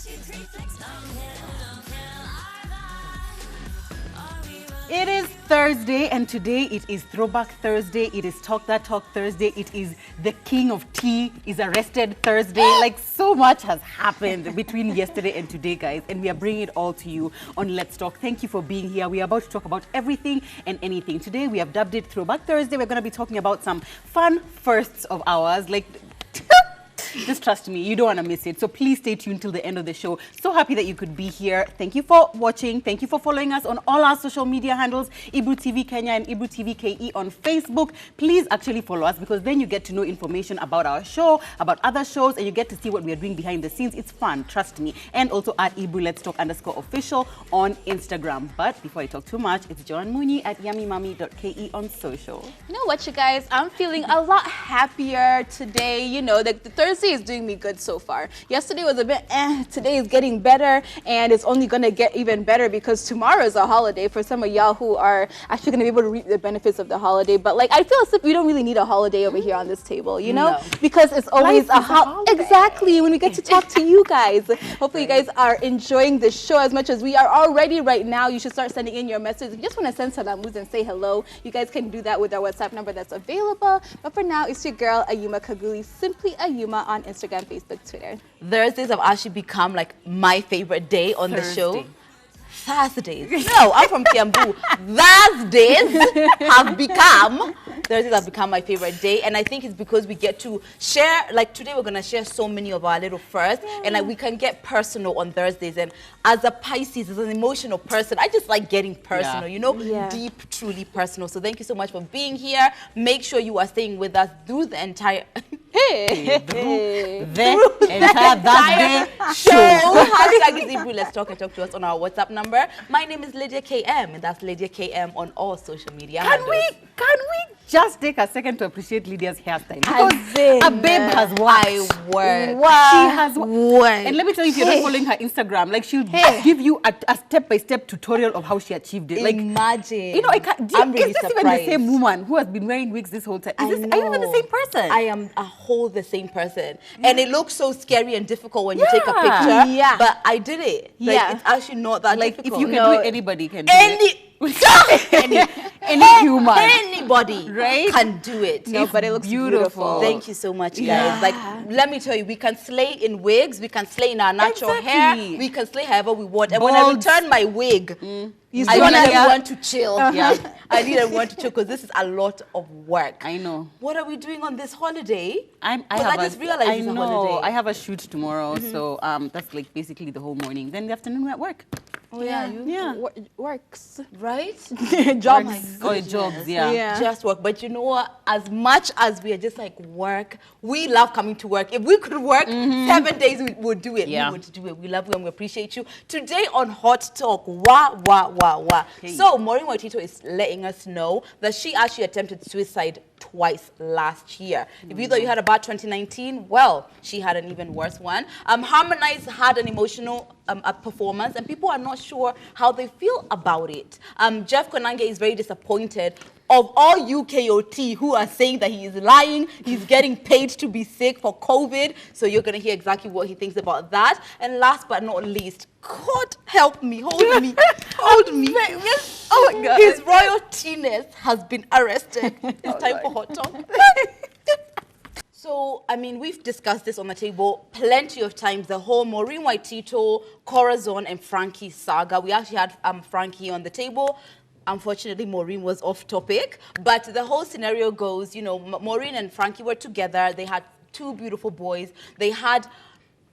It is Thursday, and today it is Throwback Thursday. It is Talk That Talk Thursday. It is the King of Tea is arrested Thursday. Like, so much has happened between yesterday and today, guys, and we are bringing it all to you on Let's Talk. Thank you for being here. We are about to talk about everything and anything. Today, we have dubbed it Throwback Thursday. We're going to be talking about some fun firsts of ours, like... Just trust me, you don't want to miss it. So please stay tuned till the end of the show. So happy that you could be here. Thank you for watching. Thank you for following us on all our social media handles, Ibru TV Kenya and Ibru TV KE on Facebook. Please actually follow us, because then you get to know information about our show, about other shows, and you get to see what we are doing behind the scenes. It's fun, trust me. And also at Ibru Let's Talk _official on Instagram. But before I talk too much, it's Joan Mooney at yummymummy.ke on social. You know what, you guys? I'm feeling a lot happier today. You know, the Thursday is doing me good so far. Yesterday was a bit today is getting better, and it's only going to get even better because tomorrow is a holiday for some of y'all who are actually going to be able to reap the benefits of the holiday. But like, I feel as if we don't really need a holiday over here on this table, you know? No. Because it's always Life is a holiday. Exactly, when we get to talk to you guys. Hopefully you guys are enjoying the show as much as we are already right now. You should start sending in your messages. If you just want to send salamus and say hello, you guys can do that with our WhatsApp number that's available. But for now, it's your girl, Ayuma Kaguli, simply Ayuma on Instagram, Facebook, Twitter. Thursdays have actually become like my favorite day on the show. Thursday. Thursdays. No, I'm from Kiambu. Thursdays have become my favorite day, and I think it's because we get to share. Like today, we're gonna share so many of our little firsts, and like we can get personal on Thursdays. And as a Pisces, as an emotional person, I just like getting personal. You know, deep, truly personal. So thank you so much for being here. Make sure you are staying with us through the entire. The entire Thursday show. Hashtag is Ibru Let's Talk, and talk to us on our WhatsApp number. My name is Lydia KM, and that's Lydia KM on all social media handles. Can we just take a second to appreciate Lydia's hairstyle? Because a babe has worked. She has worked. And let me tell you, if you're not following her Instagram, like she'll give you a step-by-step tutorial of how she achieved it. Like, imagine. You know, I'm really is this surprised. even the same woman who has been wearing wigs this whole time? Are you even the same person? I am a whole the same person. And it looks so scary and difficult when you take a picture. Yeah. But I did it. Like, it's actually not that difficult. If you can do it, anybody can do it. Any human, anybody can do it. No, but it looks beautiful. Thank you so much, guys. Like, let me tell you, we can slay in wigs, we can slay in our natural hair, we can slay however we want. And when I return my wig, I need everyone to chill. I need everyone to chill, because this is a lot of work. I know. What are we doing on this holiday? I just realized it's a holiday. I have a shoot tomorrow, so that's like basically the whole morning. Then the afternoon we're at work. Oh yeah, works, right? Jobs. Jobs, yeah. Just work. But you know what? As much as we are just like work, we love coming to work. If we could work 7 days, we would do it. We would do it. We love you and we appreciate you. Today on Hot Talk, So Maureen Waitito is letting us know that she actually attempted suicide twice last year. If you thought you had a bad 2019, well, she had an even worse one. Harmonize had an emotional performance, and people are not sure how they feel about it. Jeff Konange is very disappointed of all UKOT who are saying that he is lying, he's getting paid to be sick for COVID. So you're going to hear exactly what he thinks about that. And last but not least, God help me, hold me, hold me. Oh my God. His royaltiness has been arrested. It's time for Hot Talk. So, I mean, we've discussed this on the table plenty of times, the whole Maureen Waitito, Corazon, and Frankie saga. We actually had Frankie on the table. Unfortunately, Maureen was off topic. But the whole scenario goes, you know, Maureen and Frankie were together. They had 2 beautiful boys. They had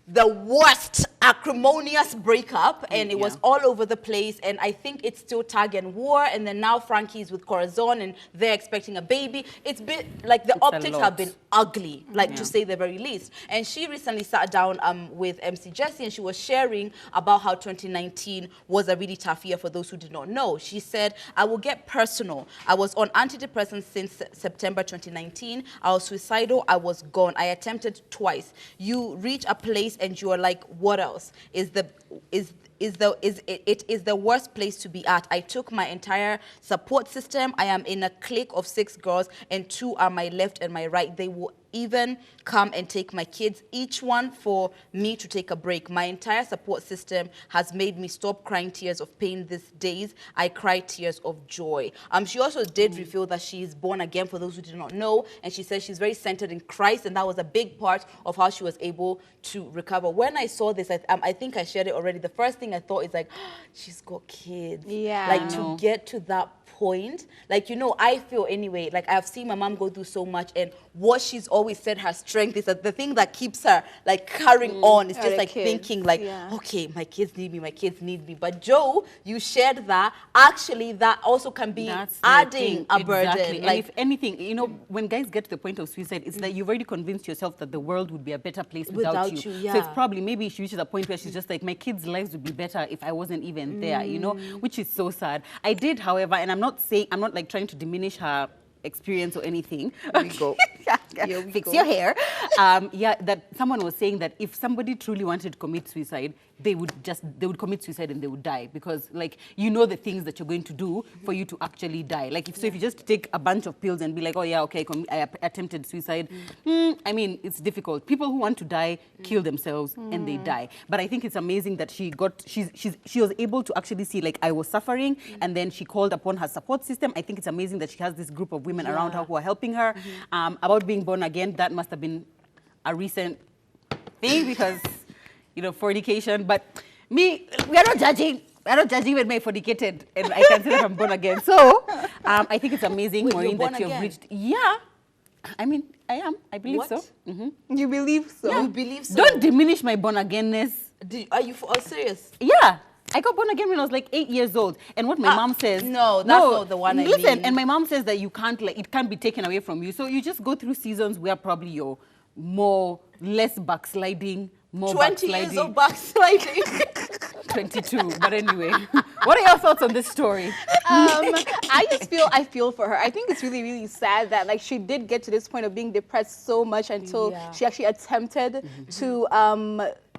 the worst acrimonious breakup, and it was all over the place, and I think it's still tag and war. And then now Frankie's with Corazon and they're expecting a baby. It's been like the optics have been ugly, like to say the very least. And she recently sat down with MC Jessie, and she was sharing about how 2019 was a really tough year for those who did not know. She said, I will get personal. I was on antidepressants since September 2019. I was suicidal. I was gone. I attempted twice. You reach a place and you are like, what else? It is the worst place to be at. I took my entire support system. I am in a clique of 6 girls, and 2 are my left and my right. They will even come and take my kids, each one for me to take a break. My entire support system has made me stop crying tears of pain these days. I cry tears of joy. She also did reveal that she is born again, for those who did not know, and she says she's very centered in Christ, and that was a big part of how she was able to recover. When I saw this, I think I shared it already. The first thing I thought is like, she's got kids. Yeah. Like to get to that point, like, you know, I feel anyway, like I've seen my mom go through so much, and what she's always said her strength is that the thing that keeps her like carrying on is just like thinking like, okay, my kids need me, my kids need me. But Joe, you shared that actually that also can be adding a burden. And like, if anything, you know, when guys get to the point of suicide, it's like you've already convinced yourself that the world would be a better place without you. So it's probably, maybe she reaches a point where she's just like, my kids' lives would be better if I wasn't even there, you know, which is so sad. I did, however, and I'm not like trying to diminish her experience or anything. Here we go. Fix your hair. That someone was saying that if somebody truly wanted to commit suicide, they would commit suicide and they would die, because like, you know, the things that you're going to do for you to actually die. Like if you just take a bunch of pills and be like, oh yeah, okay, I attempted suicide. I mean, it's difficult. People who want to die kill themselves and they die. But I think it's amazing that she was able to actually see, like, I was suffering, and then she called upon her support system. I think it's amazing that she has this group of women around her who are helping her. About being born again, that must have been a recent thing, because, you know, fornication. But we are not judging. We're not judging when I fornicated, and I can say that I'm born again. So I think it's amazing, Maureen, that you've reached. Yeah. I mean, I am. I believe so. You believe so? Yeah. You believe so? Don't diminish my born againness. Are you serious? Yeah. I got born again when I was like 8 years old. And what my mom says... No, that's not the one I mean. Listen, and my mom says that you can't, like, it can't be taken away from you. So you just go through seasons where probably you're less backsliding, more 20 backsliding. years of backsliding. 22. But anyway, what are your thoughts on this story? I feel for her. I think it's really, really sad that like she did get to this point of being depressed so much until she actually attempted to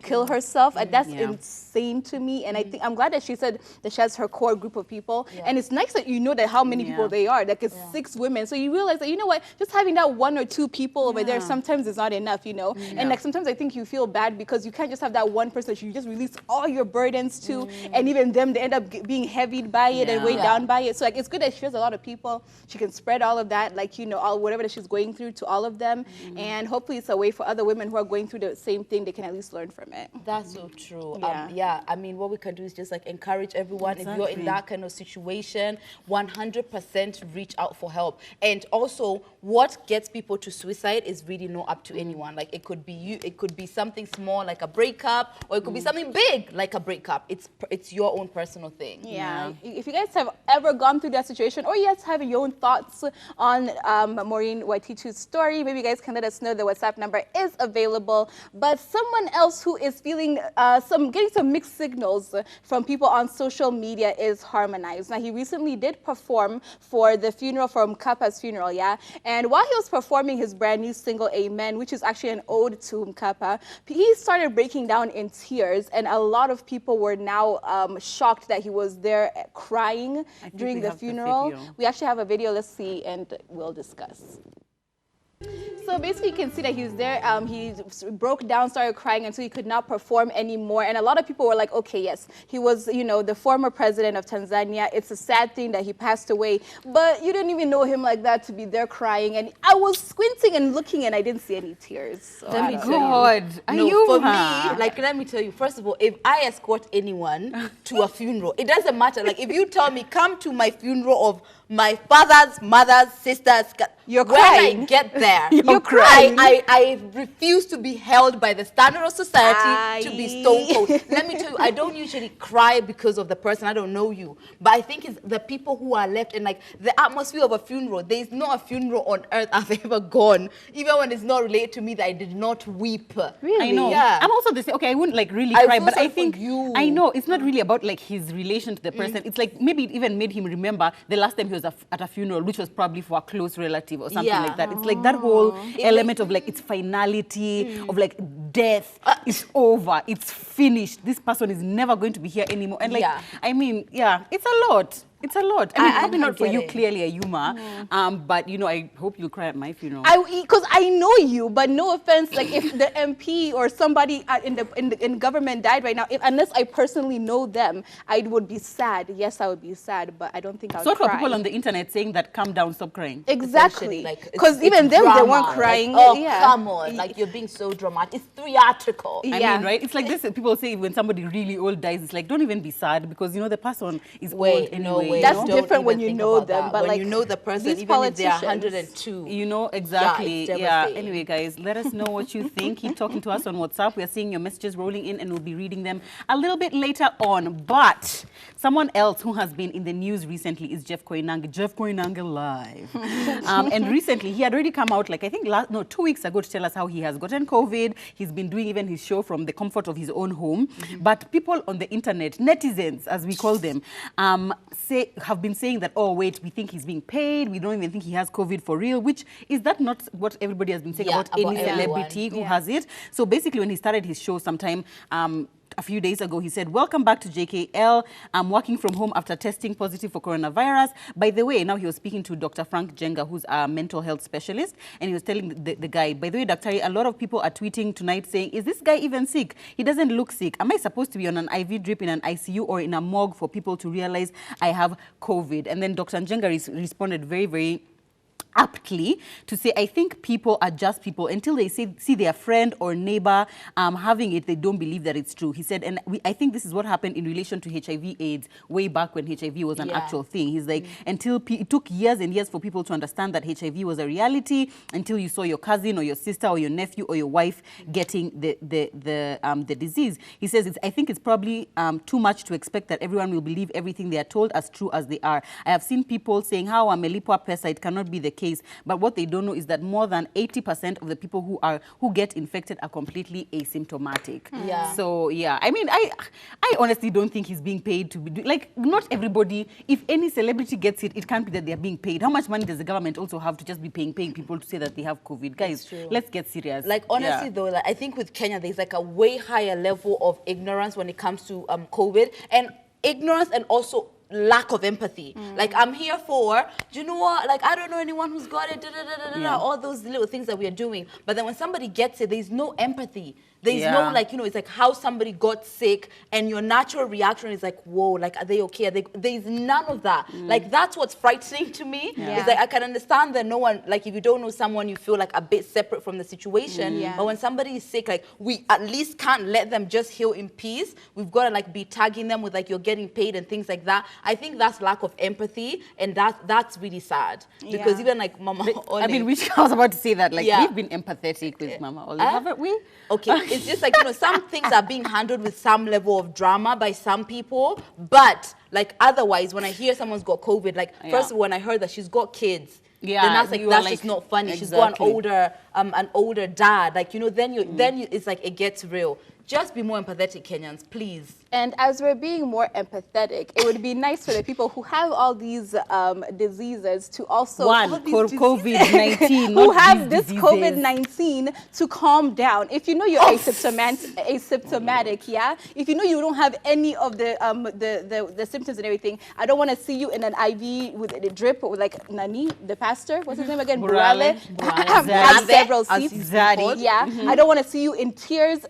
kill herself, and that's insane to me. And I think I'm glad that she said that she has her core group of people, and it's nice that you know that how many people they are. Like it's 6 women, so you realize that, you know what, just having that 1 or 2 people over there sometimes is not enough, you know. And like sometimes I think you feel bad because you can't just have that one person you just release all your burdens to, and even them, they end up being heavied by it and weighed down by it. So like it's good that she has a lot of people. She can spread all of that, like, you know, all whatever that she's going through to all of them, and hopefully it's a way for other women who are going through the same thing, they can at least learn from it. That's so true. I mean, what we can do is just like encourage everyone. If you're in that kind of situation, 100% reach out for help. And also, what gets people to suicide is really not up to anyone. Like it could be you, it could be something small like a breakup, or it could be something big like a breakup. It's your own personal thing. Yeah. If you guys have ever gone through that situation, or you guys have your own thoughts on Maureen Waitichu's story, maybe you guys can let us know. The WhatsApp number is available. But someone else who is feeling getting some mixed signals from people on social media is Harmonize. Now, he recently did perform for the funeral, for Mkappa's funeral, and while he was performing his brand new single, Amen, which is actually an ode to Mkappa, he started breaking down in tears, and a lot of people were now shocked that he was there crying during the funeral. We actually have a video. Let's see, and we'll discuss. So basically, you can see that he's there. He broke down, started crying until he could not perform anymore. And a lot of people were like, okay, yes, he was, you know, the former president of Tanzania. It's a sad thing that he passed away. But you didn't even know him like that to be there crying. And I was squinting and looking, and I didn't see any tears. So let me tell you. For me, like, let me tell you, first of all, if I escort anyone to a funeral, it doesn't matter. Like, if you tell me, come to my funeral of my father's, mother's, sister's, you're crying. When I get there, you're crying. I refuse to be held by the standard of society to be stone cold. Let me tell you, I don't usually cry because of the person. I don't know you. But I think it's the people who are left, and like the atmosphere of a funeral. There is not a funeral on earth I've ever gone, even when it's not related to me, that I did not weep. Really? I know. Yeah. I'm also the same. Okay, I wouldn't like really cry, but I think you. I know it's not really about like his relation to the person. It's like maybe it even made him remember the last time he was at a funeral, which was probably for a close relative or something like that. It's like that whole element of like its finality, of like death is over, it's finished. This person is never going to be here anymore. And like, I mean, it's a lot. It's a lot. I mean, I probably don't not for get you, it. clearly a humor. But, you know, I hope you'll cry at my funeral. Because I know you, but no offense, like if the MP or somebody in government died right now, unless I personally know them, I would be sad. Yes, I would be sad, but I don't think I would Sort of cry. people on the internet saying that, calm down, stop crying. Exactly. Like, Because it's even them, they drama. weren't crying. Like, oh, yeah. come on. Like, you're being so dramatic. It's theatrical. I Yeah. mean, right? It's like this, people say when somebody really old dies, it's like, don't even be sad because, you know, the person is old Wait, anyway. no way. you That's know? Don't different when even you think know about them, that. but when like, you know the person, these even if they're politicians, 102. You know, exactly. it's Yeah. devastating. Anyway, guys, let us know what you think. Keep talking to us on WhatsApp. We are seeing your messages rolling in and we'll be reading them a little bit later on. But someone else who has been in the news recently is Jeff Koinange. Jeff Koinange live. And recently, he had already come out, like I think 2 weeks ago, to tell us how he has gotten COVID. He's been doing even his show from the comfort of his own home. But people on the internet, netizens, as we call them, have been saying that, oh, wait, we think he's being paid. We don't even think he has COVID for real, which is that not what everybody has been saying Yeah, about any about celebrity everyone. who has it? So basically, when he started his show sometime, a few days ago, he said, welcome back to JKL. I'm working from home after testing positive for coronavirus. By the way, now he was speaking to Dr. Frank Jenga, who's a mental health specialist, and he was telling the guy, by the way, Dr. A lot of people are tweeting tonight saying, is this guy even sick? He doesn't look sick. Am I supposed to be on an IV drip in an ICU or in a morgue for people to realize I have COVID? And then Dr. Jenga responded very, very aptly to say, I think people are just people until they see their friend or neighbor having it, they don't believe that it's true. He said, and I think this is what happened in relation to HIV/AIDS way back when HIV was an actual thing. He's like, it took years and years for people to understand that HIV was a reality until you saw your cousin or your sister or your nephew or your wife getting the disease. He says, I think it's probably too much to expect that everyone will believe everything they are told as true as they are. I have seen people saying, how amelipwa pesa, it cannot be the case. But what they don't know is that more than 80% of the people who get infected are completely asymptomatic. Yeah. So yeah, I mean, I honestly don't think he's being paid to be like, not everybody. If any celebrity gets it, it can't be that they're being paid. How much money does the government also have to just be paying people to say that they have COVID? Guys, let's get serious. Like, honestly, though, like, I think with Kenya, there's like a way higher level of ignorance when it comes to COVID, and ignorance and also lack of empathy. Like, I'm here for, do you know what? Like, I don't know anyone who's got it, all those little things that we are doing. But then when somebody gets it, there's no empathy. There's no, like, you know, it's like how somebody got sick and your natural reaction is like, whoa, like, are they okay? There's none of that. Like, that's what's frightening to me. It's like, I can understand that no one, like, if you don't know someone, you feel like a bit separate from the situation. But when somebody is sick, like, we at least can't let them just heal in peace. We've got to, like, be tagging them with, like, you're getting paid and things like that. I think that's lack of empathy, and that's really sad. Because even, like, Mama Ole, I mean, I was about to say that, like, we've been empathetic with Mama Ole, haven't we? Okay, it's just like, you know, some things are being handled with some level of drama by some people, but like otherwise, when I hear someone's got COVID, like first when I heard that she's got kids, then that's like, that's just not funny. She's got an older dad, like, you know, then it's like it gets real. Just be more empathetic, Kenyans, please. And as we're being more empathetic, it would be nice for the people who have all these diseases to also COVID-19, who have this COVID-19 to calm down. If you know you're asymptomatic, yeah. If you know you don't have any of the symptoms and everything, I don't want to see you in an IV with a drip with like Nani, the pastor. What's his name again? Burale. Have several seats. Yeah. I don't want to see you in tears.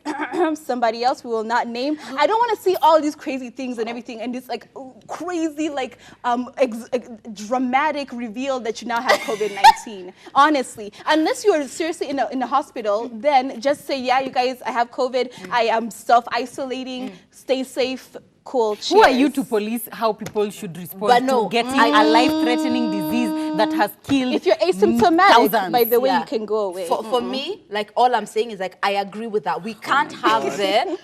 Somebody else we will not name. I don't want to see all these crazy things and everything, and this like crazy like dramatic reveal that you now have COVID-19. Honestly, unless you are seriously in a hospital, then just say, yeah, you guys, I have COVID. I am self-isolating. Stay safe. Cool. Cheers. Who are you to police how people should respond to getting a life-threatening disease that has killed if you're asymptomatic, thousands? by the way, you can go away. For me, like, all I'm saying is, like, I agree with that. We can't have the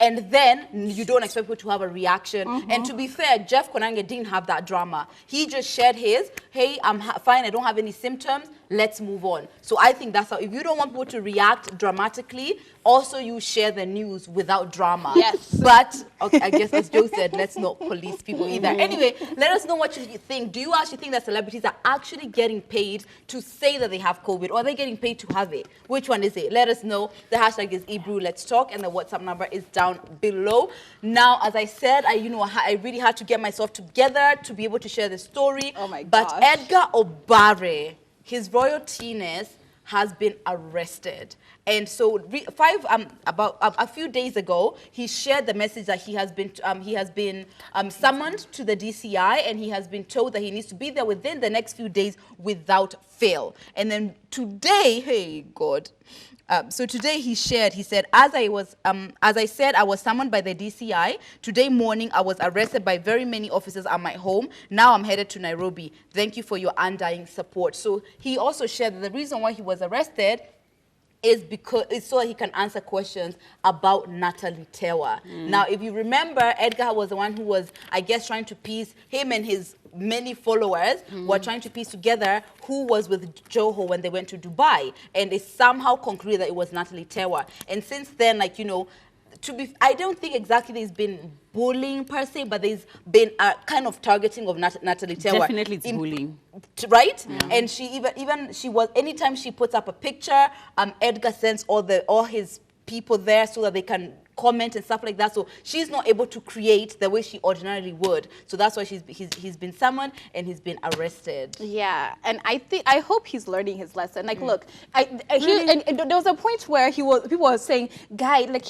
and then you don't expect people to have a reaction. And to be fair, Jeff Koinange didn't have that drama. He just shared his, hey, I'm fine, I don't have any symptoms. let's move on. So I think that's how, if you don't want people to react dramatically, also you share the news without drama. Yes. But okay, I guess as Joe said, let's not police people either. Anyway, let us know what you think. Do you actually think that celebrities are actually getting paid to say that they have COVID, or are they getting paid to have it? Which one is it? Let us know. The hashtag is Ebru Let's Talk, and the WhatsApp number is down below. Now, as I said, I really had to get myself together to be able to share the story. Oh my But gosh. Edgar Obare, his royaltiness, has been arrested. And so about a few days ago, he shared the message that he has been summoned to the DCI, and he has been told that he needs to be there within the next few days without fail. And then today, hey God, so today he said, as I said, I was summoned by the DCI. Today morning, I was arrested by very many officers at my home. Now I'm headed to Nairobi. Thank you for your undying support. So he also shared that the reason why he was arrested is because it's so he can answer questions about Natalie Tewa. Now, if you remember, Edgar was the one who was, I guess, trying to piece, him and his many followers were trying to piece together who was with Joho when they went to Dubai. And it somehow concluded that it was Natalie Tewa. And since then, like, you know, I don't think exactly there's been bullying per se, but there's been a kind of targeting of Natalie Tewa. Definitely it's bullying. Right? And she anytime she puts up a picture, Edgar sends all his people there so that they can comment and stuff like that. So she's not able to create the way she ordinarily would. So that's why he's been summoned and he's been arrested. Yeah, and I hope he's learning his lesson. Like, look, and there was a point where people were saying, "Guy, like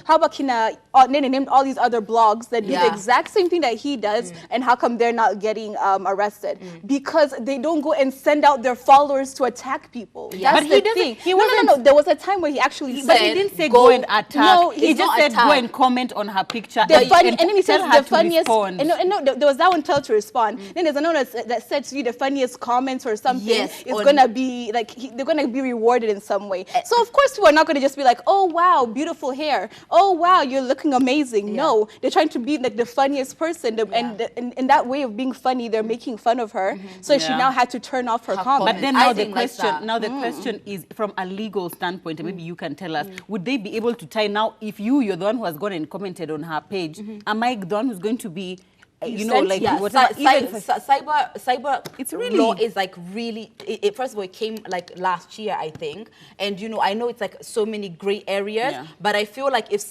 how about Kina named all these other blogs that do the exact same thing that he does, and how come they're not getting arrested? Because they don't go and send out their followers to attack people. Yeah. That's But he the doesn't- thing. he No, wasn't- There was a time where he actually But said, he didn't say go and attack. No, he he's just not said go attack. and comment on her picture. The funny, and then he tell says her the to funniest. respond. And no, there was that one, tell to respond. Then there's another that said to you the funniest comments or something Yes, is gonna be like they're gonna be rewarded in some way. So of course people are not gonna just be like, oh wow, beautiful hair. Oh wow, you're looking amazing. No, they're trying to be like the funniest person, and in that way of being funny, they're making fun of her. So she now had to turn off her comment. But then I now the think like question, that. question is from a legal standpoint, and maybe you can tell us, would they be able to tie now if you're the one who has gone and commented on her page, am I the one who's going to be, whatever, cyber It's really- law is like really, first of all, it came like last year, I think. And, you know, I know it's like so many gray areas, but I feel like if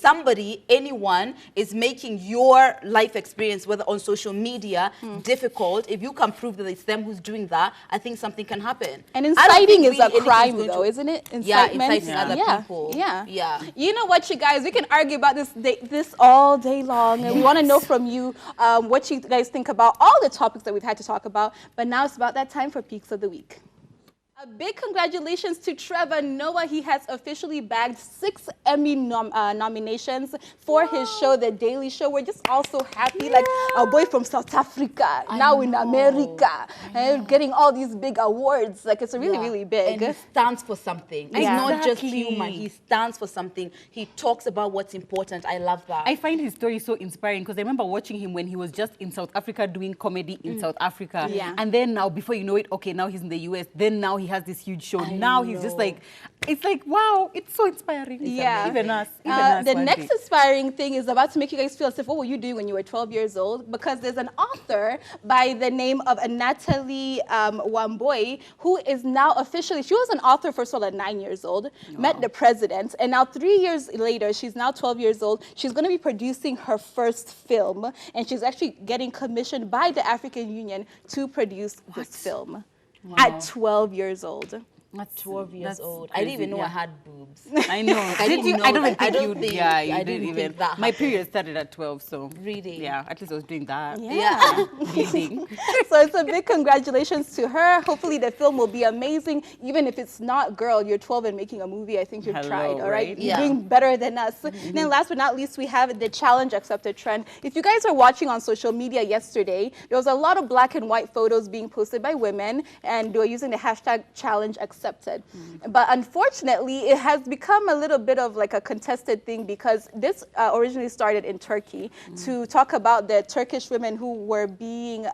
anyone is making your life experience, whether on social media, difficult, if you can prove that it's them who's doing that, I think something can happen. And I don't inciting think is a anything's crime, going though, to- isn't it? Yeah, Incitement. inciting other people. Yeah. You know what, you guys? We can argue about this all day long, and we want to know from you what you guys think about all the topics that we've had to talk about. But now it's about that time for Peaks of the Week. A big congratulations to Trevor Noah. He has officially bagged 6 Emmy nominations for his show, The Daily Show. We're just all so happy. Like our boy from South Africa, now in America, and getting all these big awards. Like it's really, really big. And he stands for something. It's Yeah. not just Exactly. humor. He stands for something. He talks about what's important. I love that. I find his story so inspiring because I remember watching him when he was just in South Africa doing comedy in South Africa. Yeah. And then now, before you know it, okay, now he's in the US. Then now he has this huge show. Now he's just like, it's like, wow, it's so inspiring. It's Yeah. Even us. Even us The one next day. inspiring thing is about to make you guys feel as if, what were you doing when you were 12 years old? Because there's an author by the name of Natalie Wambui, who is now officially, she was an author first of all at 9 years old, met the president, and now 3 years later, she's now 12 years old. She's going to be producing her first film, and she's actually getting commissioned by the African Union to produce this film at 12 years old. That's 12 years that's old. I didn't even know I yeah. had boobs. I know. I Did didn't you? know I don't that. think I don't you. think- Yeah, you I didn't didn't even. think that My happened. period started at 12, so Really? yeah. At least I was doing that. Yeah. Bleeding. So it's a big congratulations to her. Hopefully the film will be amazing. Even if it's not, girl, you're 12 and making a movie, I think you've Hello, tried, all right? right? You're Yeah. doing better than us. And then last but not least, we have the challenge accepted trend. If you guys are watching on social media yesterday, there was a lot of black and white photos being posted by women, and they were using the hashtag challenge accepted. But unfortunately, it has it's become a little bit of like a contested thing because this originally started in Turkey to talk about the Turkish women who were being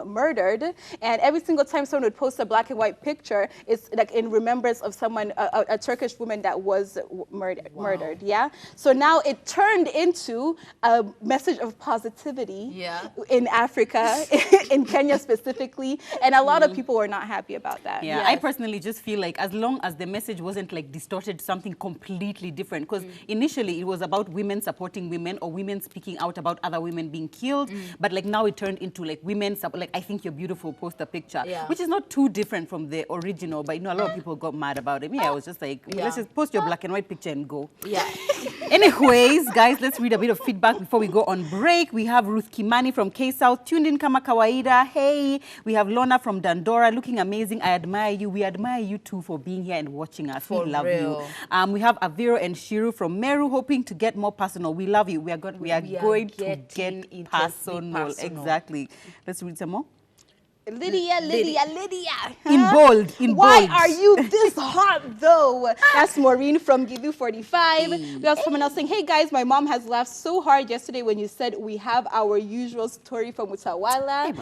murdered. And every single time someone would post a black and white picture, it's like in remembrance of someone, a Turkish woman that was murdered. Yeah. So now it turned into a message of positivity in Africa, in Kenya specifically. And a lot of people were not happy about that. Yeah, I personally just feel like as long as the message wasn't like distorted to something completely different, because initially it was about women supporting women or women speaking out about other women being killed, but like now it turned into like women, like I think you're beautiful, post a picture, which is not too different from the original, but you know, a lot of people got mad about it. Yeah, I was just like, let's just post your black and white picture and go. Yeah. Anyways, guys, let's read a bit of feedback before we go on break. We have Ruth Kimani from K-South, tuned in kama kawaida. Hey, we have Lorna from Dandora, looking amazing. I admire you. We admire you too for being here and watching us. For we love real. you. We have Aviro and Shiru from Meru, hoping to get more personal. We love you. We are going to get personal. Exactly. Let's read some more. Lydia. In bold. Why are you this hot though? That's Maureen from Gidu 45. We have someone else saying, hey guys, my mom has laughed so hard yesterday when you said we have our usual story from Utawala.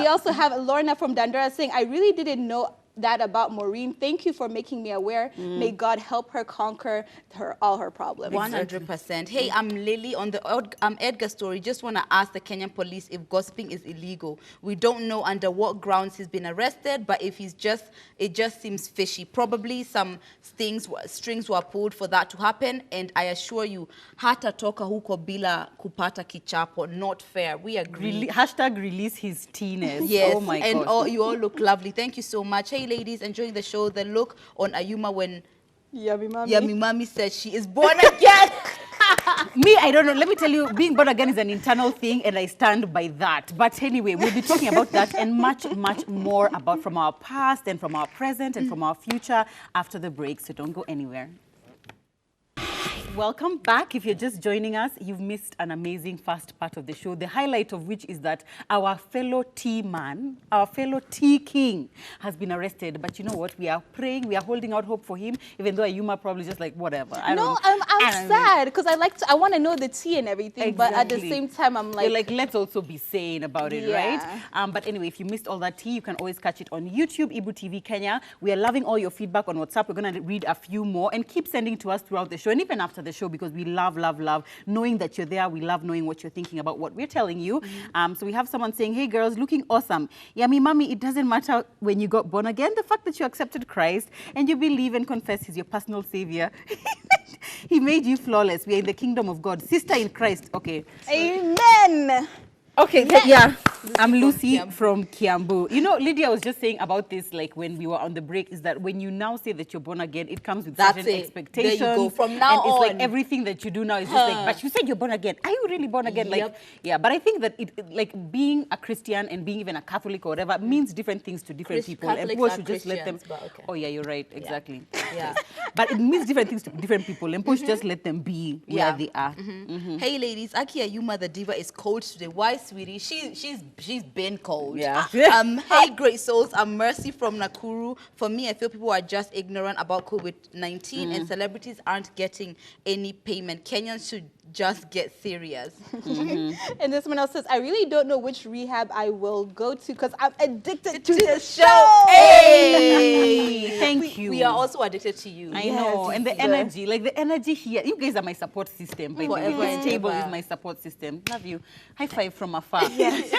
We also have Lorna from Dandara saying, I really didn't know that about Maureen. Thank you for making me aware. May God help her conquer all her problems. 100%. Hey, I'm Lily on the Edgar story. Just want to ask the Kenyan police if gossiping is illegal. We don't know under what grounds he's been arrested, but if it just seems fishy. Probably some strings were pulled for that to happen, and I assure you, hata toka huko bila kupata kichapo, not fair. We agree. Hashtag release his teeners. Yes, oh my God. And you all look lovely. Thank you so much. Hey, ladies, enjoying the show. The look on Ayuma when Yummy Mommy said she is born again. Me, I don't know. Let me tell you, being born again is an internal thing, and I stand by that. But anyway, we'll be talking about that and much, much more about from our past and from our present and from our future after the break. So don't go anywhere. Welcome back. If you're just joining us, you've missed an amazing first part of the show, the highlight of which is that our fellow tea man, our fellow tea king has been arrested. But you know what? We are praying, we are holding out hope for him, even though Ayuma probably just like, whatever. I'm sad because I want to know the tea and everything, but at the same time, I'm like... You're like, let's also be sane about it, right? But anyway, if you missed all that tea, you can always catch it on YouTube, Ibu TV Kenya. We are loving all your feedback on WhatsApp. We're going to read a few more and keep sending to us throughout the show and even after the show, because we love knowing that you're there. We love knowing what you're thinking about what we're telling you. So we have someone saying, hey girls, looking awesome. Yummy Mommy, it doesn't matter when you got born again. The fact that you accepted Christ and you believe and confess he's your personal savior. He made you flawless. We are in the kingdom of God. Sister in Christ. Okay. Amen. Okay, yeah. I'm Lucy from Kiambu. You know, Lydia was just saying about this, like when we were on the break, is that when you now say that you're born again, it comes with certain expectations. There you go. From now on. It's like everything that you do now is just like, but you said you're born again. Are you really born again? Like, yeah, but I think that like being a Christian and being even a Catholic or whatever means different things to different people. Catholics and people should just let them. Okay. Oh yeah, you're right. Exactly. Yeah. But it means different things to different people. And people should just let them be where they are. Hey ladies, Aki Ayuma the diva is cold today. Why, sweetie? She's been cold. Yeah. Hey great souls, I'm Mercy from Nakuru. For me, I feel people are just ignorant about COVID-19 and celebrities aren't getting any payment. Kenyans should just get serious. And this one else says, I really don't know which rehab I will go to because I'm addicted to the show. Hey, thank you. We are also addicted to you. I know, and the energy, like the energy here. You guys are my support system. By the way, this table is my support system. Love you. High five from afar. Yes.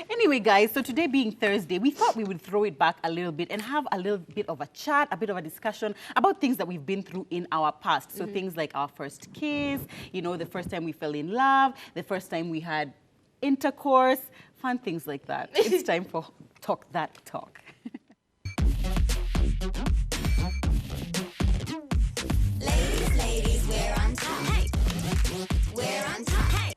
Anyway, guys, so today being Thursday, we thought we would throw it back a little bit and have a little bit of a chat, a bit of a discussion about things that we've been through in our past. So things like our first kiss, you know, the first time we fell in love, the first time we had intercourse, fun things like that. It's time for Talk That Talk. Ladies, we're on top. Hey. We're on top. Hey.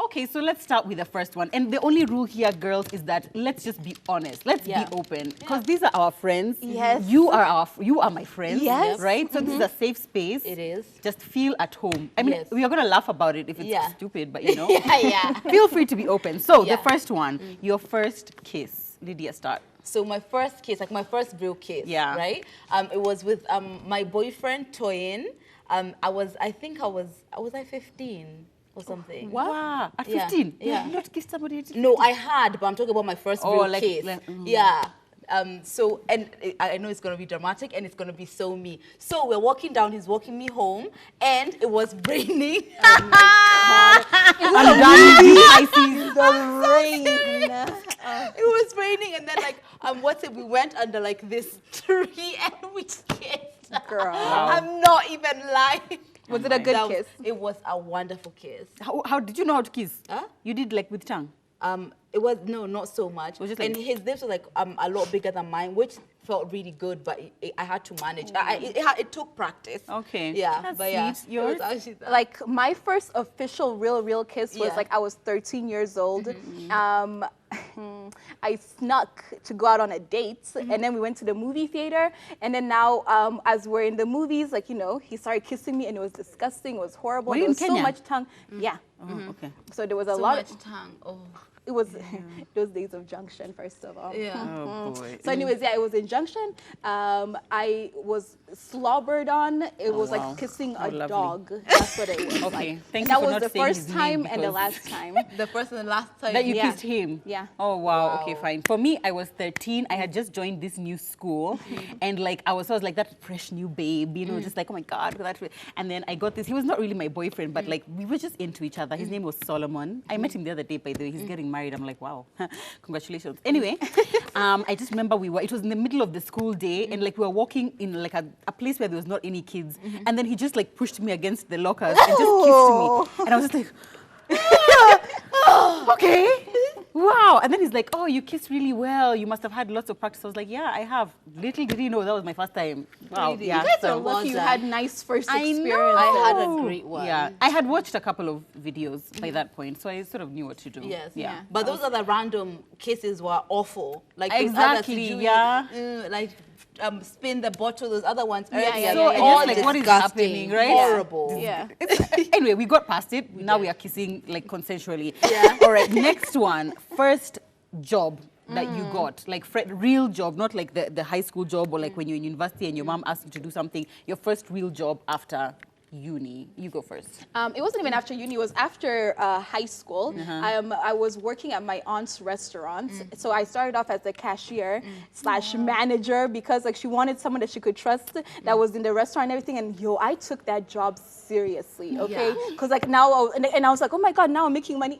Okay, so let's start with the first one. And the only rule here, girls, is that let's just be honest. Let's be open. Because these are our friends. Yes. You are my friends. Yes. Right? So this is a safe space. It is. Just feel at home. I mean, we are going to laugh about it if it's stupid, but you know. Yeah. Feel free to be open. So the first one, your first kiss. Lydia, start. So my first kiss, like my first real kiss, Yeah. right? It was with my boyfriend Toyin. I think I was 15 or something. Wow. At Yeah, 15? yeah. You not kissed somebody at 15? No, I had, but I'm talking about my first Oh, real like- kiss. Yeah. So, and I know it's going to be dramatic and it's going to be so me. So we're walking down, he's walking me home, and it was raining. I'm done with Pisces. The rain. It was raining, and then like we went under like this tree and we kissed. Girl. I'm not even lying. Was it a good kiss? It was a wonderful kiss. How did you know how to kiss? Huh? You did like with tongue? It was not so much. Was it And like- his lips were like a lot bigger than mine, which felt really good, but I had to manage. It took practice. Okay. Yeah, That's but yeah, sweet. it was Yours? actually that. Like my first official real kiss was Yeah. like I was 13 years old. I snuck to go out on a date, and then we went to the movie theater. And then now, as we're in the movies, like he started kissing me, and it was disgusting. It was horrible. Were you There in was so Kenya? much tongue. Yeah. Oh, okay. So there was a so lot. much tongue. Oh, It was those days of Junction, first of all. yeah. Oh, boy. So anyways, yeah, it was in Junction. I was slobbered on. It was wow. like kissing How a lovely. dog. That's what it was. Okay, like. thank And you that for was not the saying first his name time and the because- last time. The first and the last time. That you Yeah. kissed him? Yeah. Oh, wow. Okay, Wow. fine. For me, I was 13. I had just joined this new school. And like, I was like that fresh new babe, just like, oh my God. And then I got this. He was not really my boyfriend, but like, we were just into each other. His name was Solomon. I met him the other day, by the way. He's getting married. I'm like, wow. Congratulations. Anyway, I just remember it was in the middle of the school day. And like, we were walking in like a place where there was not any kids. And then he just like pushed me against the lockers and just kissed me. And I was just like, okay. Wow. And then he's like, oh, you kissed really well. You must have had lots of practice. I was like, yeah, I have. Little did he know that was my first time. Wow. Really? Yeah. You guys So are lucky you well had done. nice first I experience. know. I had a great one. Yeah. I had watched a couple of videos by that point, so I sort of knew what to do. Yes. Yeah. But those other random kisses were awful. Like those Exactly, others, yeah. like spin the bottle. Those other ones. Yeah, earlier, yeah, So yeah, it's yeah. like, what is disgusting, happening, right? Horrible. Yeah. Anyway, we got past it. Now we are kissing like consensually. Yeah. All right. Next one. First job that you got, like real job, not like the high school job or like when you're in university and your mom asked you to do something. Your first real job after uni. You go first. It wasn't even after uni. It was after high school. I was working at my aunt's restaurant. So I started off as the cashier / manager because like she wanted someone that she could trust that was in the restaurant and everything. And I took that job seriously, okay? Yeah. Because like now, and I was like, oh my God, now I'm making money.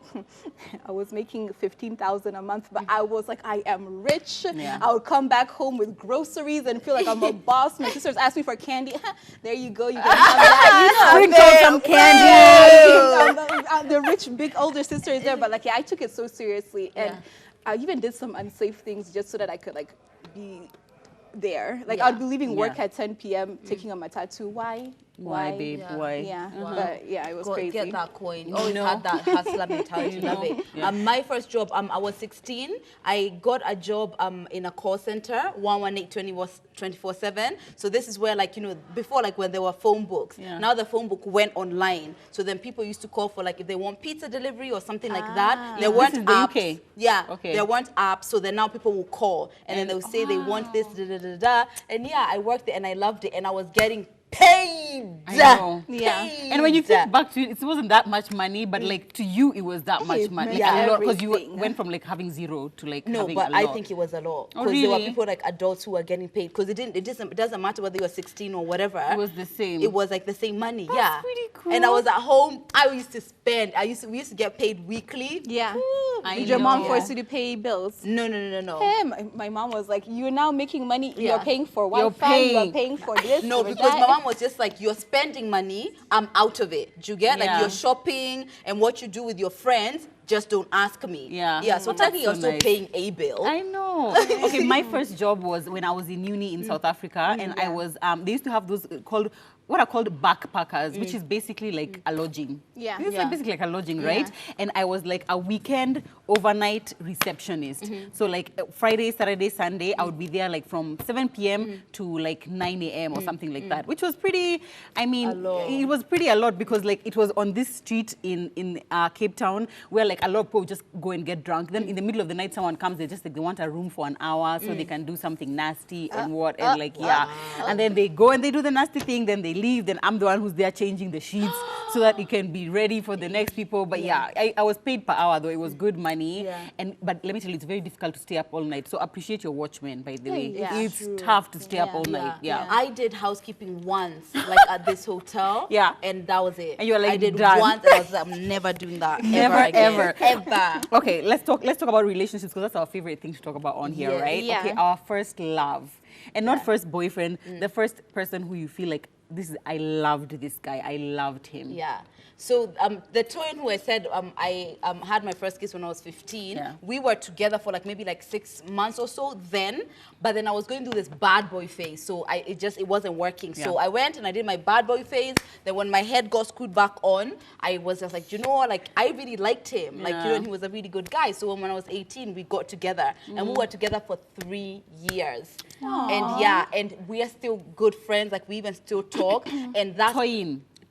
I was making 15,000 a month, but I was like, I am rich. Yeah. I would come back home with groceries and feel like I'm a boss. My sisters asked me for candy. There you go. You can have that. Sprinkle some candy. The rich big older sister is there, but like I took it so seriously, and Yeah. I even did some unsafe things just so that I could like be there. Like Yeah. I'd be leaving work Yeah. at 10 p.m. taking on my tattoo. Why? Why, babe? Yeah. Why? Yeah, Wow. but yeah, it was Go crazy. get that coin. You always know. had that hustler mentality. Love it. Yeah. My first job, I was 16. I got a job in a call center, 118 24/7. So this is where before when there were phone books. Yeah. Now the phone book went online. So then people used to call for if they want pizza delivery or something like that. There This weren't is the apps. UK? Yeah. Okay. There weren't apps. So then now people will call and then they'll say they want this, da da da da. And yeah, I worked there and I loved it and I was getting paid. I know. Yeah. And when you think back to it, it wasn't that much money, but like to you, it was that much It money. meant A lot, because you everything. went from like having zero to like No, having but a lot. I think it was a lot. Oh, Because there were really? people adults who were getting paid. Because it doesn't matter whether you're 16 or whatever. It was the same. It was like the same money. That's yeah. pretty And I cool. was at home. I used to spend. We used to get paid weekly. Yeah. I Did your mom know. force you to pay bills? No, no, no, no, no. Hey, my mom was like, "You're now making money. Yeah. You're paying for You're Wi-Fi. You're paying. paying for this." No, for because that." my mom was just like, you're spending money, I'm out of it. Do you get? Yeah. Like you're shopping and what you do with your friends, just don't ask me. Yeah. Yeah, so That's technically so you're still nice. paying a bill. I know. Okay, my first job was when I was in uni in South Africa, and I was, they used to have those what are called backpackers, which is basically like a lodging. Yeah. It's Yeah. like basically like a lodging, right? And I was like a weekend overnight receptionist. So like Friday, Saturday, Sunday, I would be there like from 7 p.m. to like 9 a.m. or something like that, which was pretty, A lot. it was pretty a lot because like it was on this street in Cape Town where like a lot of people just go and get drunk. Then in the middle of the night, someone comes, they just like, they want a room for an hour so they can do something nasty and what, and like, yeah. And then they go and they do the nasty thing, then they leave, then I'm the one who's there changing the sheets so that it can be ready for the next people. But yeah, I was paid per hour though, it was good money. But let me tell you, it's very difficult to stay up all night. So appreciate your watchmen, by the way. Yeah. It's tough to stay up all night. Yeah. I did housekeeping once, like at this hotel. Yeah. And that was it. And you were like, I did done. once, and I was like, I'm never doing that. Never, ever, ever. ever. Okay, let's talk about relationships because that's our favorite thing to talk about on here, Yes. right? Yeah. Okay, our first love. And not first boyfriend, the first person who you feel like I loved this guy. I loved him. Yeah. So the twin who I said I had my first kiss when I was 15. Yeah. We were together for like maybe like 6 months or so then, but then I was going through this bad boy phase. So it wasn't working. So I went and I did my bad boy phase. Then when my head got screwed back on, I was just like, you know, like I really liked him. Like, you know, and he was a really good guy. So when I was 18, we got together and we were together for 3 years. And yeah, and we are still good friends. Like we even still talk. And that's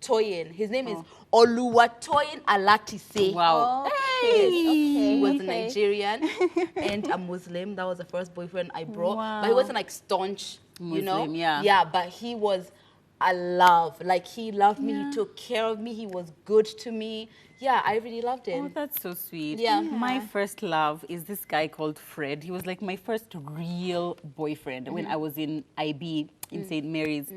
Toyin. His name is Oluwatoyin Alatise. Wow. Yes. He was a Nigerian and a Muslim. That was the first boyfriend I brought. But he wasn't like staunch, you know? Muslim, yeah. Yeah, but he was a love. Like he loved me. He took care of me. He was good to me. Yeah, I really loved him. Oh, that's so sweet. Yeah. My first love is this guy called Fred. He was like my first real boyfriend when I was in IB in St. Mary's.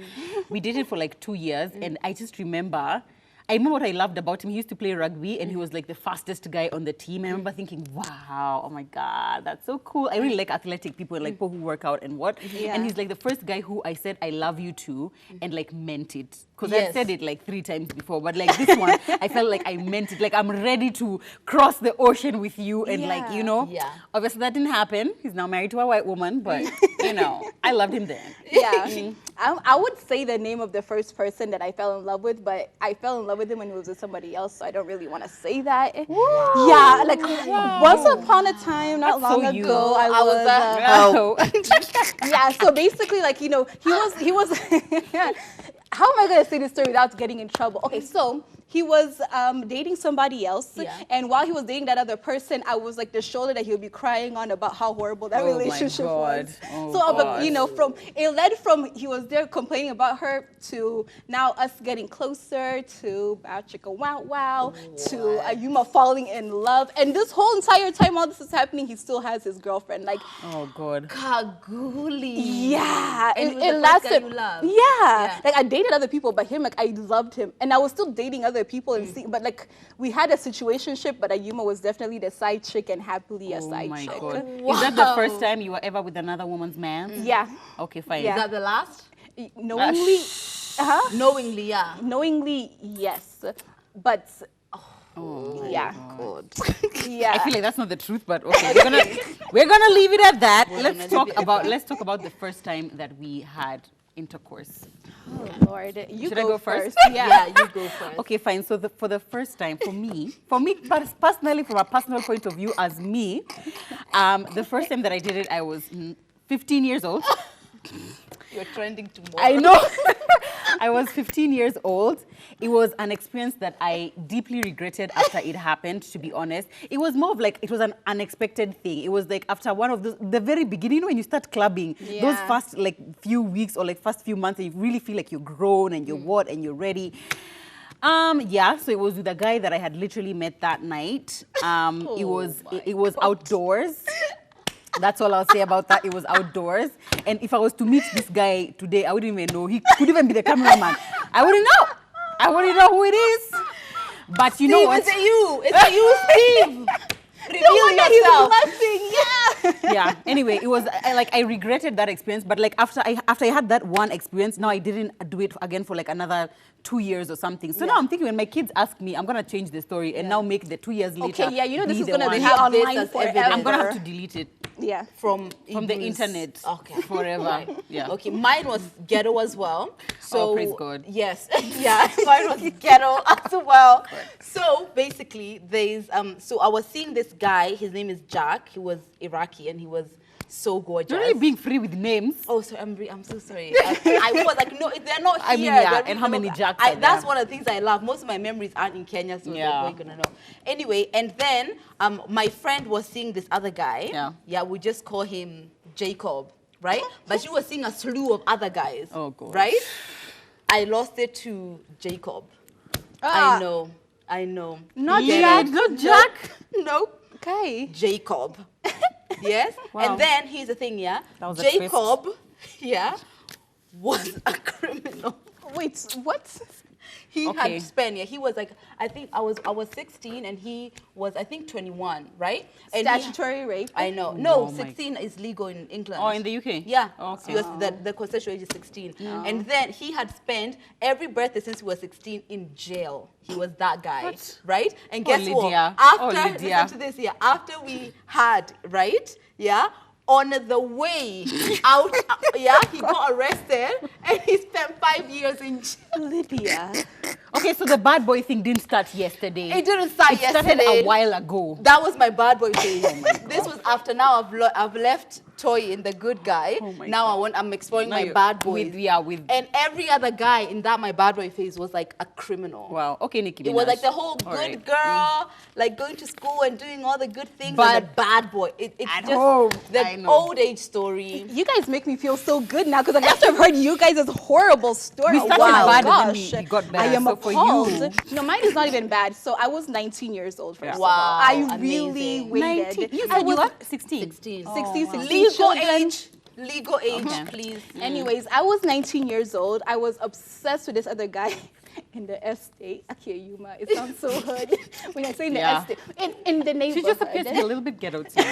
We dated for like 2 years and I just remember what I loved about him. He used to play rugby and he was like the fastest guy on the team. I remember thinking, wow, oh my God, that's so cool. I really like athletic people, like people who work out and what. And he's like the first guy who I said, I love you to, and like meant it. Because I've said it like 3 times before, but like this one, I felt like I meant it. Like I'm ready to cross the ocean with you and like, you know. Yeah. Obviously that didn't happen. He's now married to a white woman, but you know, I loved him then. Yeah. I would say the name of the first person that I fell in love with, but I fell in love with him when he was with somebody else, so I don't really want to say that. Wow. Yeah, like once upon a time, not That's so long you. ago, I was yeah, so basically, like, you know, he was how am I going to say this story without getting in trouble? Okay, so he was dating somebody else, and while he was dating that other person, I was like the shoulder that he would be crying on about how horrible that relationship was. So, you know, it led from he was there complaining about her to now us getting closer to Bow Chicka Wow Wow to Ayuma falling in love, and this whole entire time all this is happening, he still has his girlfriend. Like, oh God, Kaguli. Yeah, and it lasted. Yeah, like I dated other people, but him, like I loved him, and I was still dating other people and see, but like we had a situationship, but Ayuma was definitely the side chick and happily a side chick. Oh my God. Is that the first time you were ever with another woman's man? Yeah. Okay, fine. Yeah. Is that the last? Knowingly, Knowingly, yeah. knowingly, yes, but yeah. God. Yeah. I feel like that's not the truth, but okay, we're gonna leave it at that. Let's talk about the first time that we had intercourse. Oh Lord, Should I go first? Yeah. You go first. Okay, fine. So for the first time, for me, but personally, from a personal point of view, as me, the first time that I did it, I was 15 years old. You're trending tomorrow. I know. I was 15 years old. It was an experience that I deeply regretted after it happened, to be honest. It was more of like, it was an unexpected thing. It was like after one of those, the very beginning, you know, when you start clubbing, those first like few weeks or like first few months, and you really feel like you're grown and you're and you're ready. Yeah, so it was with a guy that I had literally met that night. It was outdoors. That's all I'll say about that. It was outdoors. And if I was to meet this guy today, I wouldn't even know. He could even be the cameraman. I wouldn't know. I wouldn't know who it is. But you Steve, know what? Is it you? Is it you, Steve? Reveal yourself. Yeah. Anyway, it was I regretted that experience, but like after I had that one experience, now I didn't do it again for like another 2 years or something. So now I'm thinking when my kids ask me, I'm gonna change the story and now make the 2 years later. Okay, yeah, you know this be is the gonna one. be online this as forever. evidence. I'm gonna have to delete it. Yeah. From the internet. Okay. Forever. Yeah. Okay, mine was ghetto as well. So praise God. Yes, yeah, mine was ghetto as well. So basically, there's so I was seeing this guy. His name is Jack. He was Iraqi, and he was so gorgeous. You're really being free with names. Oh, sorry, I'm so sorry. I was like, no, they're not here. I mean, yeah, They're and how many not- Jacks are That's there? one of the things I love. Most of my memories aren't in Kenya, so Yeah. what are you gonna know? Anyway, and then my friend was seeing this other guy. Yeah. Yeah, we just call him Jacob, right? But she was seeing a slew of other guys. Oh, God. Right? I lost it to Jacob. Ah. I know. Not Get Jack, it? not Jack. Nope. Okay. Jacob. Yes? Wow. And then here's the thing, yeah? That was a twist. Jacob, yeah, was a criminal. Wait, what? He Okay. had spent, yeah, he was like, I think I was 16 and he was, I think, 21, right? And he- Statutory rape. I know. Oh No, my- 16 is legal in England. Oh, in the UK? Yeah. Okay. Because the consensual age is 16. And then he had spent every birthday since he was 16 in jail. He was that guy, What? right? And Oh, guess what? Lydia. Oh, After, Lydia. listen to this here, after we had, right? Yeah. On the way out, yeah, he got arrested and he spent 5 years in jail. Lydia. Okay, so the bad boy thing didn't start yesterday. It didn't start It started yesterday. a while ago. That was my bad boy phase. This was after now I've left Toy in the good guy. Oh my Now God. I'm exploring Now my you're- bad boys. with And every other guy in that my bad boy phase was like a criminal. wow. Okay, Nicki Minaj. It was like the whole good All right. girl, like going to school and doing all the good things, But and the bad boy. It's at just home, I the know. old age story. You guys make me feel so good now because after I've heard you guys' horrible story, We started wow, bad and then gosh, we got better. I am So for appalled. you- No, mine is not even bad. So I was 19 years old first. Yeah. of Wow, all. I really amazing. waited. 19. You I said you was were 16. 16. 16, 16 Legal children. age. Legal age, Okay. please. Anyways, I was 19 years old. I was obsessed with this other guy in the estate. Akiyuma. It sounds so hood when I say in the Yeah. estate. In the She neighborhood. just appears to be a little bit ghetto to me.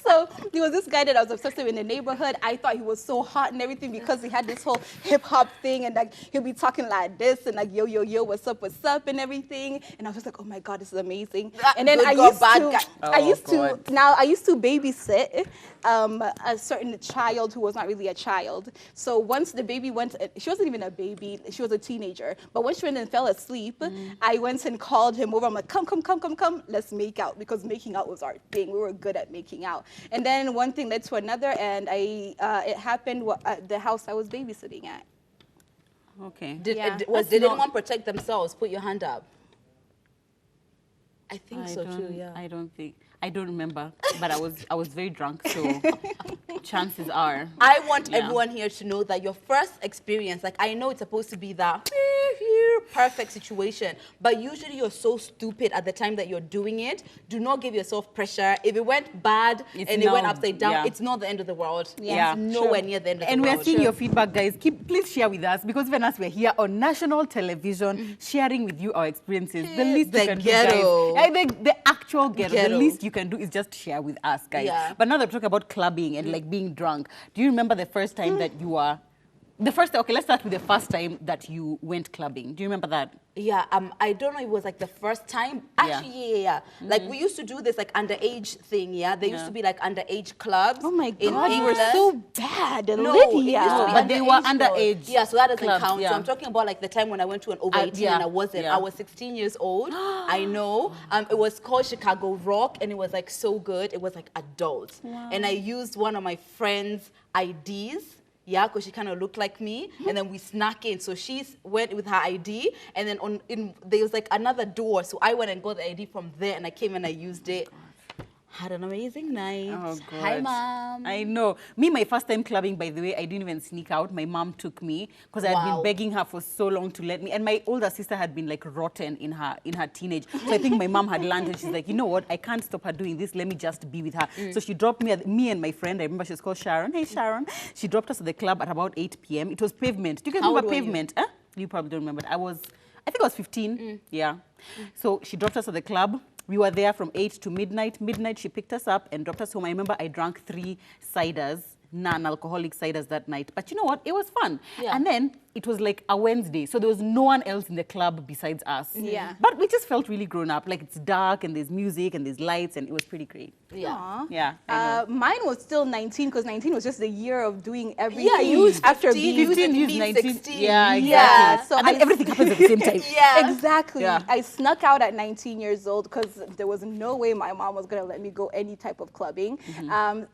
So there was this guy that I was obsessed with in the neighborhood. I thought he was so hot and everything because he had this whole hip hop thing and like he'll be talking like this and like yo yo yo what's up and everything. And I was just like, oh my god, this is amazing. And then Good I girl, used bad to guy. I Oh, used God. to now I used to babysit a certain child who was not really a child. So once the baby went, she wasn't even a baby, she was a teenager. But when she went and fell asleep, I went and called him over. I'm like, come, let's make out because making out was our thing. We were good at making out. And then one thing led to another, and it happened at the house I was babysitting at. Okay. Did That's did not- anyone protect themselves? Put your hand up. I think so too. don't- Yeah. I don't think. I don't remember, but I was very drunk, so chances are. I want Yeah. everyone here to know that your first experience, like I know it's supposed to be that perfect situation, but usually you're so stupid at the time that you're doing it. Do not give yourself pressure. If it went bad It's and it went now- upside down, yeah. it's not the end of the world. Yeah. It's nowhere True. near the end of And the we world. are seeing your feedback, guys. Please share with us because even as we're here on national television, sharing with you our experiences, the least The you can ghetto. do, guys. The actual ghetto. Ghetto. The least you can do is just share with us, guys. Yeah. But now that we talk about clubbing and like being drunk, do you remember the first time that you were? Okay, let's start with the first time that you went clubbing. Do you remember that? Yeah, I don't know if it was like the first time. Actually, yeah. Like we used to do this like underage thing, yeah. There used to be like underage clubs. Oh my in god, you were England. so bad, No, Lydia. it used to be But they were though. underage Yeah, so that doesn't clubs, count. yeah. So I'm talking about like the time when I went to an over 18 yeah, and I wasn't. yeah. I was 16 years old. I know. It was called Chicago Rock and it was like so good. It was like adults. And I used one of my friends' IDs. Yeah, because she kind of looked like me, and then we snuck in. So she went with her ID, and then there was like another door. So I went and got the ID from there, and I came and I used it. Had an amazing night. Oh, God. Hi, mom. I know. Me, my first time clubbing, by the way, I didn't even sneak out. My mom took me because I had Wow. been begging her for so long to let me. And my older sister had been like rotten in her teenage. So I think my mom had learned and she's like, you know what? I can't stop her doing this. Let me just be with her. So she dropped me and my friend. I remember she was called Sharon. Hey, Sharon. She dropped us at the club at about 8 p.m. It was Pavement. Do you guys How remember old were you? Pavement? Huh? You probably don't remember. I think I was 15. Yeah. So she dropped us at the club. We were there from 8 to midnight. Midnight, she picked us up and dropped us home. I remember I drank 3 ciders, non-alcoholic ciders that night. But you know what? It was fun. Yeah. And then it was like a Wednesday, so there was no one else in the club besides us. Yeah. But we just felt really grown up. Like it's dark and there's music and there's lights and it was pretty great. Yeah. Aw. Yeah. I know. Mine was still 19 because 19 was just the year of doing everything. Yeah, you was after 15, being 15, you use be 19. 16. Yeah, exactly. Yeah, so and then I- everything happens at the same time. Yeah. Exactly. Yeah. I snuck out at 19 years old because there was no way my mom was going to let me go any type of clubbing.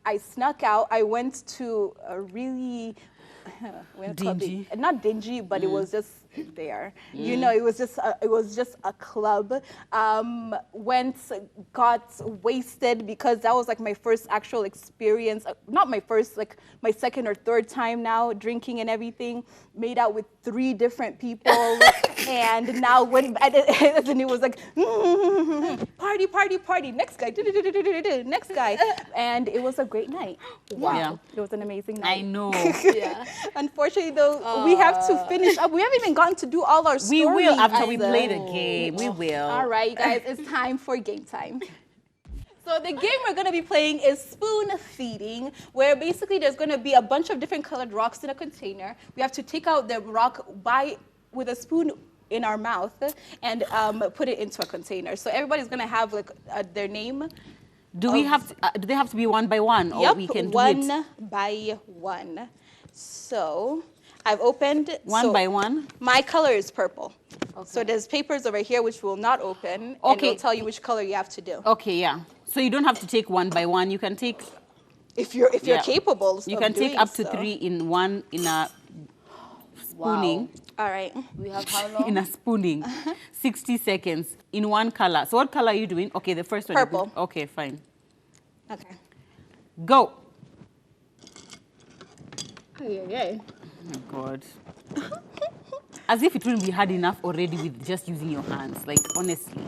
I snuck out. I went to a really Dingy. not dingy, but it was just there. You know, it was just a club. Went, got wasted because that was like my first actual experience. Not my first, like my second or third time now drinking and everything. Made out with 3 different people, and now when and it was like party, party, party. Next guy, next guy, and it was a great night. Wow. Yeah. It was an amazing night. I know. Yeah. Unfortunately, though, we have to finish up. We haven't even gotten to do all our We stories. will after we either. play the game. We will. All right, you guys, it's time for game time. So the game we're going to be playing is spoon feeding, where basically there's going to be a bunch of different colored rocks in a container. We have to take out the rock with a spoon in our mouth and put it into a container. So everybody's going to have like their name. Do we have? To, do they have to be one by one, or Yep, we can do one it by one. So I've opened one by one? My color is purple. So there's papers over here which will not open, and Okay. it'll tell you which color you have to do. Okay, yeah. So you don't have to take one by one. You can take. If you're Yeah. capable. You of can take doing up to so. 3 in a spooning. All right. We have how long? In a spooning, 60 seconds in one color. So what color are you doing? Okay, the first one. Purple. Okay, fine. Okay. Go. Okay. Oh my God. As if it wouldn't be hard enough already with just using your hands. Like, honestly.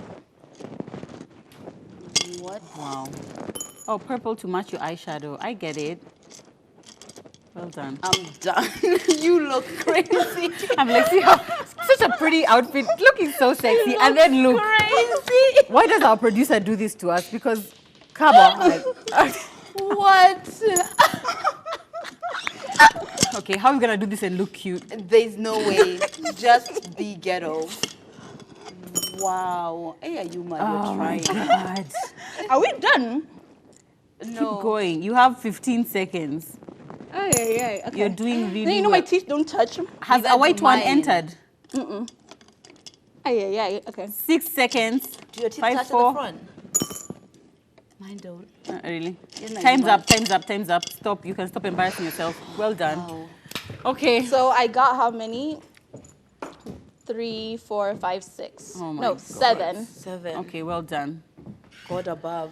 What? Wow. Oh, purple to match your eyeshadow. I get it. Well done. I'm done. You look crazy. I'm like, see how such a pretty outfit, looking so sexy, and then look. Crazy. Why does our producer do this to us? Because, come on. What? Okay, how are we gonna do this and look cute? There's no way. Just be ghetto. Wow. Hey, Ayuma, you're trying. God. Are we done? Keep going. You have 15 seconds. Oh, yeah. Okay. You're doing really Then you know my well. teeth don't touch. Has Neither a white do one mine. entered? Oh, yeah. Okay. 6 seconds. Do your teeth 5, touch 4. at the front? Mine don't. Really? Yeah, no, Time's you up, time's up, time's up. Stop. You can stop embarrassing yourself. Well done. Wow. Okay. So I got how many? 3, 4, 5, 6. Oh my no, God. 7. 7. Okay, well done. God above.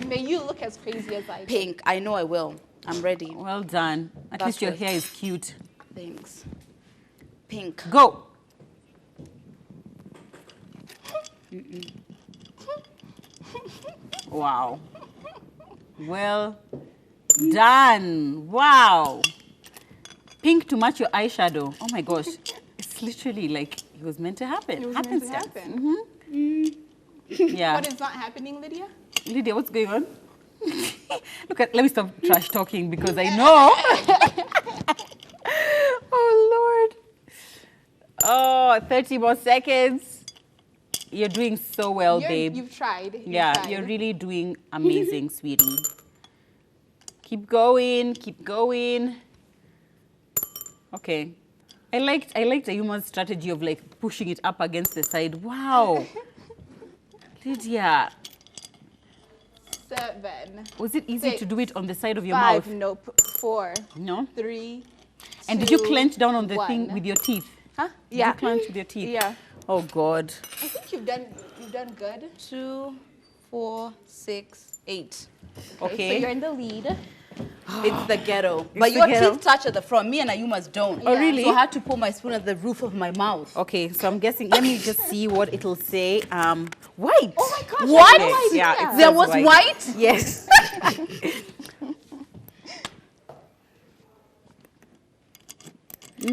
May you look as crazy as I do. Pink. I know I will. I'm ready. Well done. At That's least your good. hair is cute. Thanks. Pink. Go. Wow. Well done. Wow. Pink to match your eyeshadow. Oh my gosh. It's literally like it was meant to happen. It was meant to Happenstance. happen. Yeah. What is not happening, Lydia? Lydia, what's going on? Let me stop trash talking because I know. Oh, Lord. Oh, 30 more seconds. You're doing so well, babe. You've tried. Yeah, you're really doing amazing, sweetie. Keep going, keep going. Okay. I liked Ayuma's strategy of like pushing it up against the side. Wow. Lydia, 7. was it easy to 6, do it on the side of your 5. mouth? Nope. 4. No? 3. And did you 2, clench down on the thing 1. with your teeth? Huh? Did Yeah. you clench with your teeth? Yeah. Oh, God. I think you've done good. 2, 4, 6, 8. Okay. So you're in the lead. It's the ghetto. But the your ghetto. teeth touch at the front. Me and Ayuma's don't. Oh, really? So I had to pull my spoon at the roof of my mouth. Okay, so I'm guessing, let me just see what it'll say. White. Oh my gosh, I What? had no idea. Yeah, it There says was white? Yes.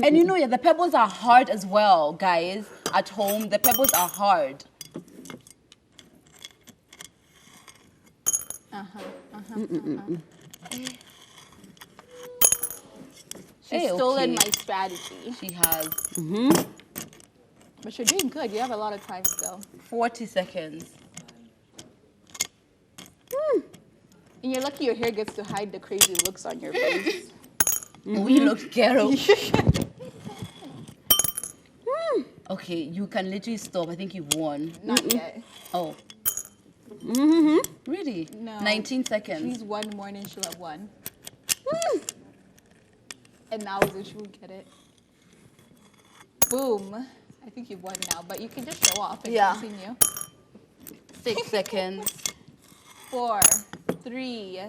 And you know, yeah, the pebbles are hard as well, guys. At home, the pebbles are hard. She's stolen my strategy. She has But you're doing good. You have a lot of time still. 40 seconds. And you're lucky your hair gets to hide the crazy looks on your face. We look ghetto. Okay, you can literally stop. I think you've won. Not yet. Oh. Really? No. 19 seconds. She's one more and she'll have won. And now is when she will get it. Boom. I think you've won now, but you can just show off and continue. 6 seconds. 4, 3,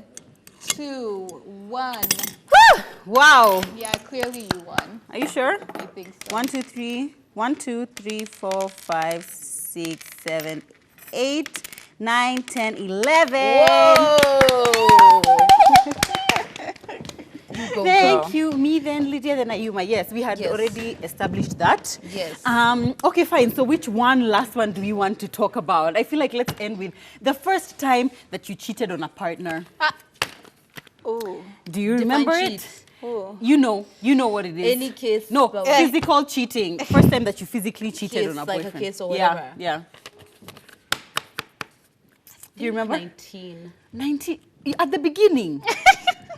2, 1. Wow. Yeah, clearly you won. Are you sure? I think so. 1, 2, 3. 1, 2, 3, 4, 5, 6, 7, 8, 9, 10, 11. Whoa! You go, Thank girl. you. Me then, Lydia, then Ayuma. Yes, we had already established that. Yes. Okay, fine. So which last one do we want to talk about? I feel like let's end with the first time that you cheated on a partner. Oh. Do you remember Define it? cheat. Oh. You know what it is. Any case. No, but- physical cheating. First time that you physically cheated Kiss, on a like a boyfriend. kiss or whatever. Yeah. Do you remember? 19. 90 at the beginning.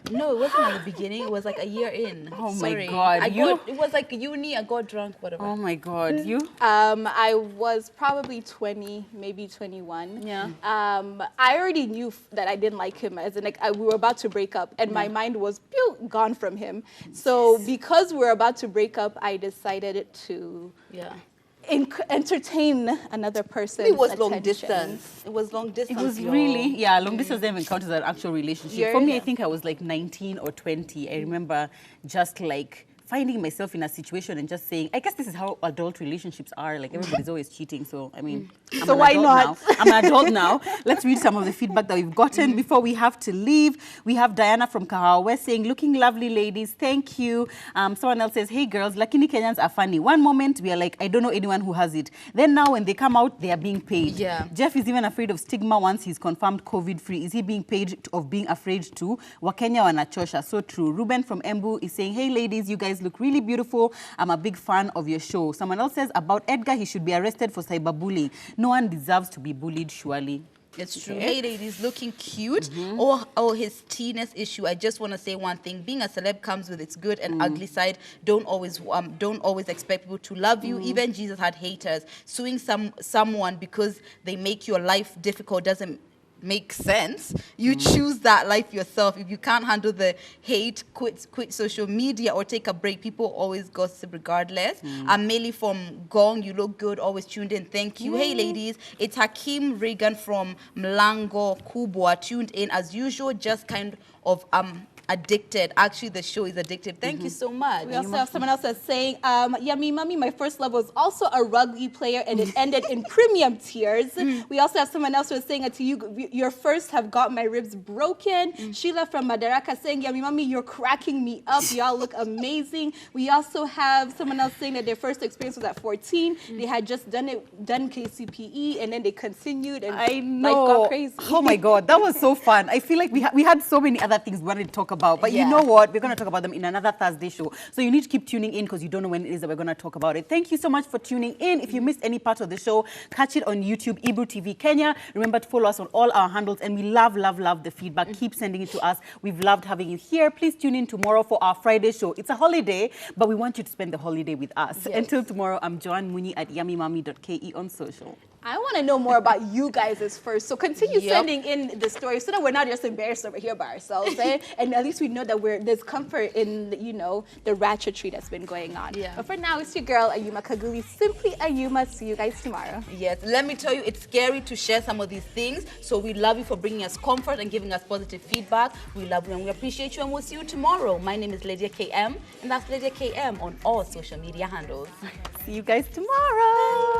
No, it wasn't at the beginning. It was like a year in. Oh my Sorry. God, It was like uni. I got drunk, whatever. Oh my God, you? I was probably 20, maybe 21. Yeah. I already knew that I didn't like him, as in like we were about to break up, and my mind was gone from him. So because we were about to break up, I decided to entertain another person's It was long attention. distance. It was long distance. It was y'all. really, long distance never counts as an actual relationship. For me, I think I was like 19 or 20. I remember just like finding myself in a situation and just saying, I guess this is how adult relationships are. Like everybody's always cheating. So, I mean, So why not? I'm an adult now. Let's read some of the feedback that we've gotten before we have to leave. We have Diana from Kahawa West saying, looking lovely, ladies. Thank you. Someone else says, hey, girls, Lakini Kenyans are funny. One moment, we are like, I don't know anyone who has it. Then now when they come out, they are being paid. Yeah. Jeff is even afraid of stigma once he's confirmed COVID-free. Is he being paid of being afraid too? Wakenya wanachosha. So true. Ruben from Embu is saying, hey, ladies, you guys look really beautiful. I'm a big fan of your show. Someone else says, about Edgar, he should be arrested for cyberbullying. No one deserves to be bullied, surely. It's true. Hey, ladies, looking cute. Or his teenage issue. I just want to say one thing. Being a celeb comes with its good and ugly side. Don't always expect people to love you. Even Jesus had haters. Suing someone because they make your life difficult doesn't make sense. You choose that life yourself. If you can't handle the hate, quit social media or take a break. People always gossip regardless. I'm Melly from Gong. You look good. Always tuned in. Thank you. Hey, ladies. It's Hakeem Reagan from Mlango Kubwa. Tuned in as usual. Just kind of addicted. Actually, the show is addictive. Thank you so much. We also have someone else that's saying, Yummy Mummy, my first love was also a rugby player and it ended in premium tears. We also have someone else who is saying to you, your first have got my ribs broken. Sheila from Madaraka saying, Yummy Mummy, you're cracking me up. Y'all look amazing. We also have someone else saying that their first experience was at 14. They had just done KCPE and then they continued and I know. life got crazy. Oh my God, that was so fun. I feel like we had so many other things we wanted to talk about, but you know what? We're going to talk about them in another Thursday show. So you need to keep tuning in because you don't know when it is that we're going to talk about it. Thank you so much for tuning in. If you missed any part of the show, catch it on YouTube, Ibu TV Kenya. Remember to follow us on all our handles, and we love the feedback. Keep sending it to us. We've loved having you here. Please tune in tomorrow for our Friday show. It's a holiday, but we want you to spend the holiday with us. Yes. Until tomorrow, I'm Joanne Muni at yummymummy.ke on social. I want to know more about you guys first. So continue sending in the story so that we're not just embarrassed over here by ourselves. And at least we know that there's comfort in, the ratchetry that's been going on. Yeah. But for now, it's your girl, Ayuma Kaguli. Simply Ayuma. See you guys tomorrow. Yes, let me tell you, it's scary to share some of these things. So we love you for bringing us comfort and giving us positive feedback. We love you and we appreciate you, and we'll see you tomorrow. My name is Lydia KM, and that's Lydia KM on all social media handles. See you guys tomorrow.